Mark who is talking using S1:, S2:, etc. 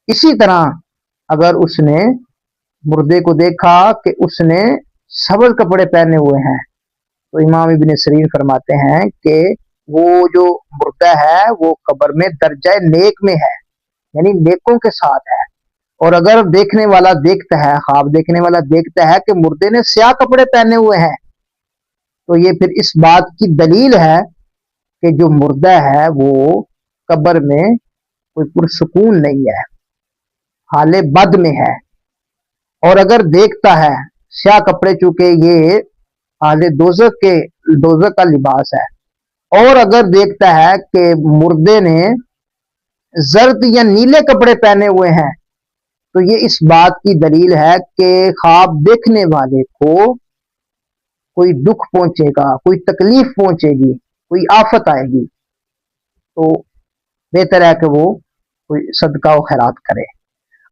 S1: اسی طرح اگر اس نے مردے کو دیکھا کہ اس نے سبز کپڑے پہنے ہوئے ہیں تو امام ابن سیرین فرماتے ہیں کہ وہ جو مردہ ہے وہ قبر میں درجہ نیک میں ہے، یعنی نیکوں کے ساتھ ہے۔ اور اگر دیکھنے والا دیکھتا ہے، خواب دیکھنے والا دیکھتا ہے کہ مردے نے سیاہ کپڑے پہنے ہوئے ہیں، تو یہ پھر اس بات کی دلیل ہے کہ جو مردہ ہے وہ قبر میں کوئی پرسکون نہیں ہے، حال بد میں ہے۔ اور اگر دیکھتا ہے سیاہ کپڑے، چونکہ یہ حال دوزخ کا لباس ہے، اور اگر دیکھتا ہے کہ مردے نے زرد یا نیلے کپڑے پہنے ہوئے ہیں، تو یہ اس بات کی دلیل ہے کہ خواب دیکھنے والے کو کوئی دکھ پہنچے گا، کوئی تکلیف پہنچے گی، کوئی آفت آئے گی، تو بہتر ہے کہ وہ کوئی صدقہ و خیرات کرے۔